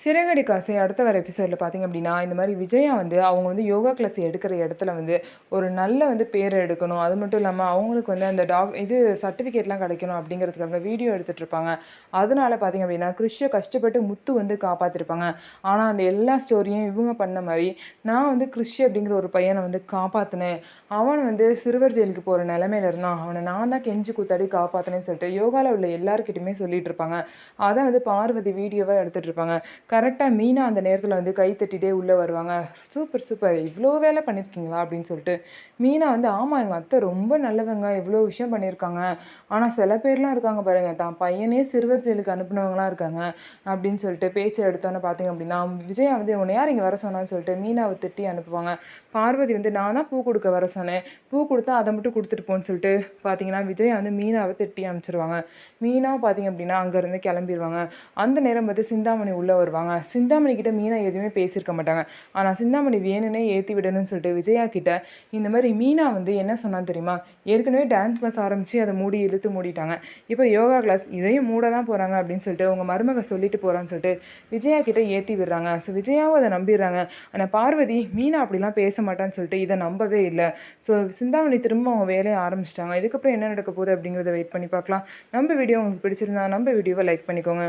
சிறகடி காசை அடுத்த வர எபிசோடில் பார்த்தீங்க அப்படின்னா, இந்த மாதிரி விஜயா வந்து அவங்க வந்து யோகா கிளாஸ் எடுக்கிற இடத்துல வந்து ஒரு நல்ல வந்து பேர் எடுக்கணும். அது மட்டும் இல்லாமல் அவங்களுக்கு வந்து அந்த இது சர்டிஃபிகேட்லாம் கிடைக்கணும் அப்படிங்கிறதுக்காக வீடியோ எடுத்துகிட்டு இருப்பாங்க. அதனால பார்த்தீங்க அப்படின்னா, கிறிஷை கஷ்டப்பட்டு முத்து வந்து காப்பாற்றிருப்பாங்க. ஆனால் அந்த எல்லா ஸ்டோரியும் இவங்க பண்ண மாதிரி, நான் வந்து கிறிஷ் அப்படிங்கிற ஒரு பையனை வந்து காப்பாற்றினேன். அவன் வந்து சிறுவர் ஜெயிலுக்கு போகிற நிலமையில இருந்தான். அவனை நான் தான் கெஞ்சி கூத்தாடி காப்பாற்றினேன்னு சொல்லிட்டு யோகாவில் உள்ள எல்லாருக்கிட்டையுமே சொல்லிட்டு இருப்பாங்க. அதை வந்து பார்வதி வீடியோவாக எடுத்துகிட்டு இருப்பாங்க. கரெக்டாக மீனா அந்த நேரத்தில் வந்து கை தட்டிகிட்டே உள்ளே வருவாங்க. சூப்பர் சூப்பர், இவ்வளோ வேலை பண்ணியிருக்கீங்களா அப்படின்னு சொல்லிட்டு. மீனா வந்து ஆமாம், எங்கள் அத்தை ரொம்ப நல்லவங்க, இவ்வளோ விஷயம் பண்ணியிருக்காங்க. ஆனால் சில பேர்லாம் இருக்காங்க பாருங்கள், தான் பையனே சிறுவர் ஜெயிலுக்கு அனுப்புனவங்களாம் இருக்காங்க அப்படின்னு சொல்லிட்டு பேச்சை எடுத்தோன்னே பார்த்தீங்க அப்படின்னா, விஜயா வந்து உன்னை யார் இங்கே வர சொன்னான்னு சொல்லிட்டு மீனாவை திட்டி அனுப்புவாங்க. பார்வதி வந்து நான் தான் பூ கொடுக்க வர சொன்னேன், பூ கொடுத்தா அதை மட்டும் கொடுத்துட்டு போன்னு சொல்லிட்டு பார்த்தீங்கன்னா விஜயா வந்து மீனாவை திட்டி அனுப்பிச்சிருவாங்க. மீனாவை பார்த்தீங்க அப்படின்னா அங்கேருந்து கிளம்பிடுவாங்க. அந்த நேரம் பார்த்து சிந்தாமணி உள்ளே வருவாங்க. சிந்தாமணி கிட்ட மீனா எதுவுமே பேசியிருக்க மாட்டாங்க. ஆனால் சிந்தாமணி வேணும்னே ஏற்றி விடணும்னு சொல்லிட்டு விஜயா கிட்ட இந்த மாதிரி மீனா வந்து என்ன சொன்னான்னு தெரியுமா, ஏற்கனவே டான்ஸ் கிளாஸ் ஆரம்பித்து அதை இழுத்து மூடிட்டாங்க, இப்போ யோகா கிளாஸ் இதையும் மூட தான் போகிறாங்க அப்படின்னு சொல்லிட்டு உங்கள் மருமக சொல்லிட்டு போகிறான்னு சொல்லிட்டு விஜயா கிட்ட ஏற்றி விடுறாங்க. ஸோ விஜயாவும் அதை நம்பிடுறாங்க. ஆனால் பார்வதி மீனா அப்படிலாம் பேச மாட்டான்னு சொல்லிட்டு இதை நம்பவே இல்லை. ஸோ சிந்தாமணி திரும்ப அவங்க வேலையை ஆரம்பிச்சிட்டாங்க. இதுக்கப்புறம் என்ன நடக்க போகுது அப்படிங்கிறத வெயிட் பண்ணி பார்க்கலாம். நம்ம வீடியோ உங்களுக்கு பிடிச்சிருந்தா நம்ம வீடியோவை லைக் பண்ணிக்கோங்க.